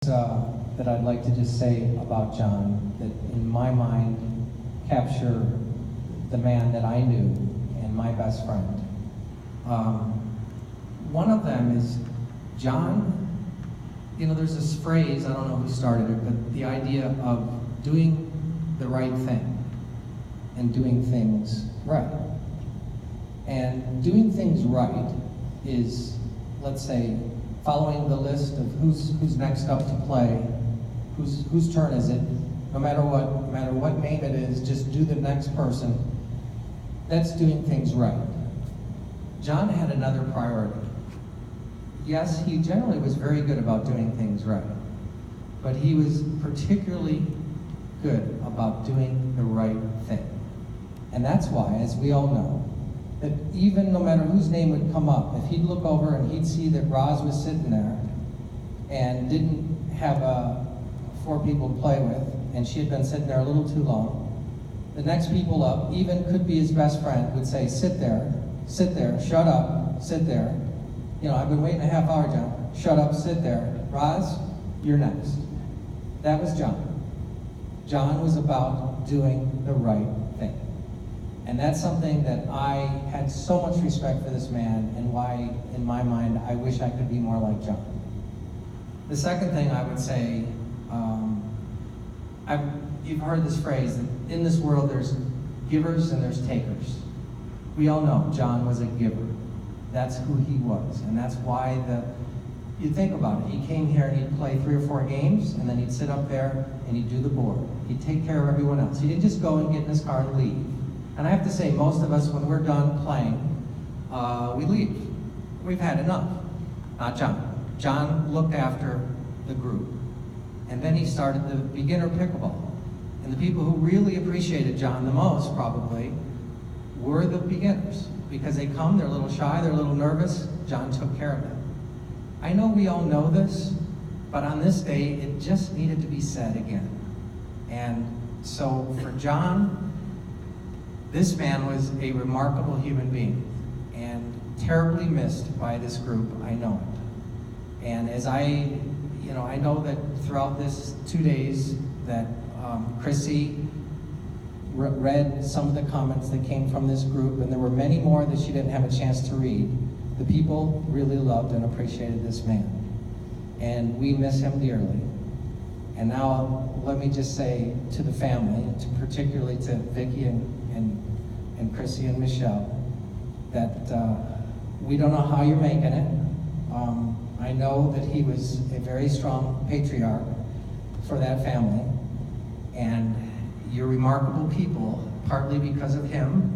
That I'd like to just say about John that in my mind capture the man that I knew and my best friend. One of them is John. You know, there's this phrase, I don't know who started it, but the idea of doing the right thing and doing things right. And doing things right is, let's say, following the list of who's next up to play, whose turn is it, no matter what name it is, just do the next person. That's doing things right. John had another priority. Yes, he generally was very good about doing things right, but he was particularly good about doing the right thing. And that's why, as we all know, that even no matter whose name would come up, if he'd look over and he'd see that Roz was sitting there and didn't have 4 people to play with, and she had been sitting there a little too long, the next people up, even could be his best friend, would say, sit there, shut up, sit there. You know, I've been waiting a half hour, John. Shut up, sit there. Roz, you're next. That was John. John was about doing the right thing. And that's something that I had so much respect for this man, and why, in my mind, I wish I could be more like John. The second thing I would say, you've heard this phrase, that in this world there's givers and there's takers. We all know John was a giver. That's who he was, and that's why you think about it. He came here and he'd play 3 or 4 games, and then he'd sit up there and he'd do the board. He'd take care of everyone else. He didn't just go and get in his car and leave. And I have to say, most of us, when we're done playing, we leave. We've had enough. Not John. John looked after the group. And then he started the beginner pickleball. And the people who really appreciated John the most, probably, were the beginners. Because they come, they're a little shy, they're a little nervous. John took care of them. I know we all know this, but on this day, it just needed to be said again. And so for John, this man was a remarkable human being and terribly missed by this group, I know it. And as I know that throughout this 2 days that Chrissy read some of the comments that came from this group, and there were many more that she didn't have a chance to read. The people really loved and appreciated this man. And we miss him dearly. And now let me just say to the family, particularly to Vicki and Chrissy and Michelle, that we don't know how you're making it. I know that he was a very strong patriarch for that family, and you're remarkable people, partly because of him,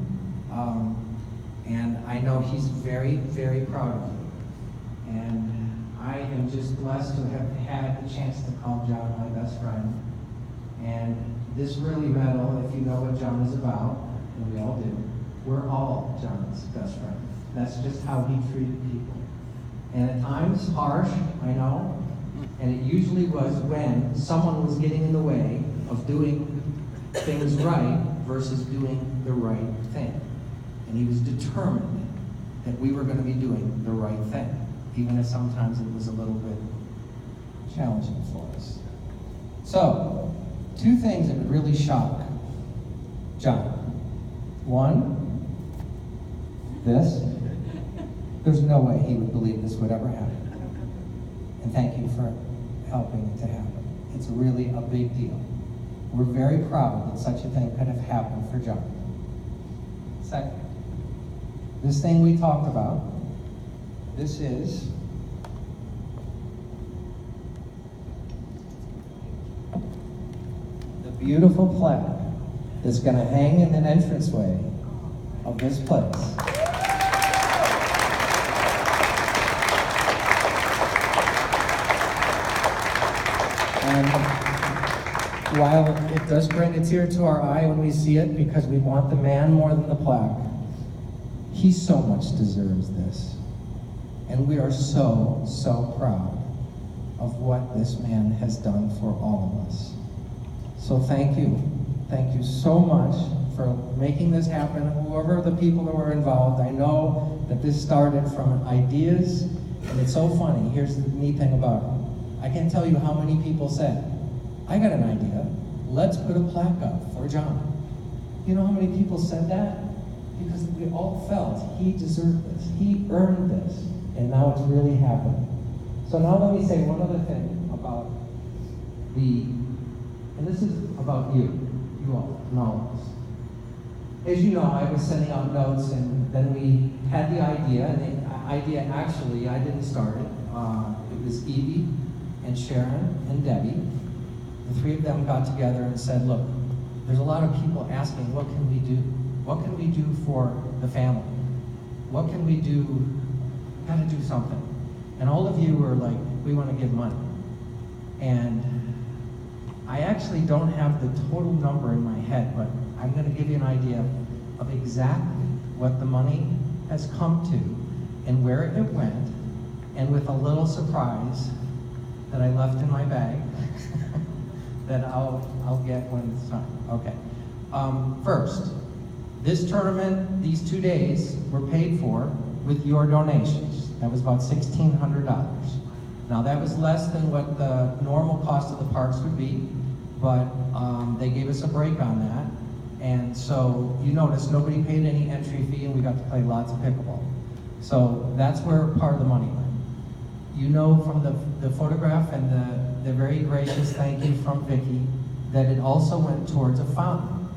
and I know he's very, very proud of you. And I am just blessed to have had the chance to call John my best friend. And this really medal, if you know what John is about, and we all do, we're all John's best friend. That's just how he treated people. And at times, harsh, I know, and it usually was when someone was getting in the way of doing things right versus doing the right thing. And he was determined that we were going to be doing the right thing, even if sometimes it was a little bit challenging for us. So, 2 things that would really shock John. 1, this. There's no way he would believe this would ever happen. And thank you for helping it to happen. It's really a big deal. We're very proud that such a thing could have happened for John. Second, this thing we talked about, this is the beautiful plaque that's going to hang in the entranceway of this place. And while it does bring a tear to our eye when we see it, because we want the man more than the plaque, he so much deserves this. And we are so, so proud of what this man has done for all of us. So thank you. Thank you so much for making this happen, whoever the people that were involved. I know that this started from ideas, and it's so funny. Here's the neat thing about it. I can't tell you how many people said, I got an idea, let's put a plaque up for John. You know how many people said that? Because we all felt he deserved this, he earned this, and now it's really happening. So now let me say one other thing about and this is about you all, and all of us. As you know, I was sending out notes, and then we had the idea, and the idea actually, I didn't start it. It was Evie and Sharon and Debbie. The three of them got together and said, look, there's a lot of people asking, what can we do? What can we do for the family? What can we do? Gotta do something. And all of you were like, we want to give money. And I actually don't have the total number in my head, but I'm going to give you an idea of exactly what the money has come to and where it went, and with a little surprise that I left in my bag that I'll get when it's time. Okay. First, this tournament, these 2 days, were paid for with your donations. That was about $1,600. Now that was less than what the normal cost of the parks would be, but they gave us a break on that. And so you notice nobody paid any entry fee, and we got to play lots of pickleball. So that's where part of the money went. You know from the photograph and the very gracious thank you from Vicki that it also went towards a fountain.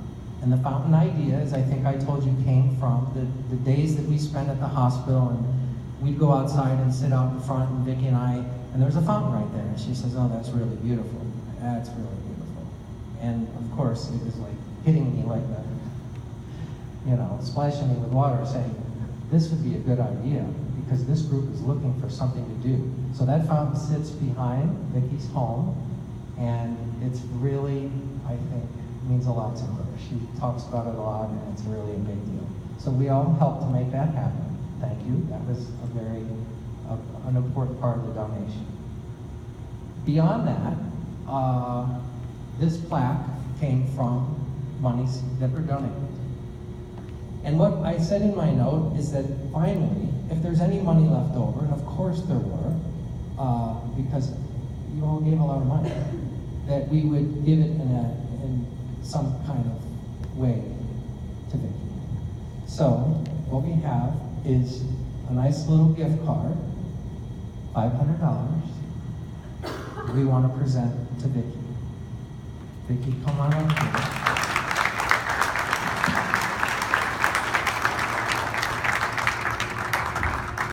And the fountain idea, as I think I told you, came from the days that we spent at the hospital, and we'd go outside and sit out in front, and Vicki and I, and there was a fountain right there. And she says, oh, that's really beautiful. That's really beautiful. And of course, it was like hitting me like that, you know, splashing me with water, saying, this would be a good idea because this group is looking for something to do. So that fountain sits behind Vicki's home, and it's really, I think, means a lot to her. She talks about it a lot, and it's really a big deal. So we all helped to make that happen. Thank you. That was an important part of the donation. Beyond that, this plaque came from monies that were donated. And what I said in my note is that finally, if there's any money left over, and of course there were, because you all gave a lot of money, that we would give it in some kind of way to Vicki. So what we have is a nice little gift card, $500, we want to present to Vicki. Vicki, come on up here.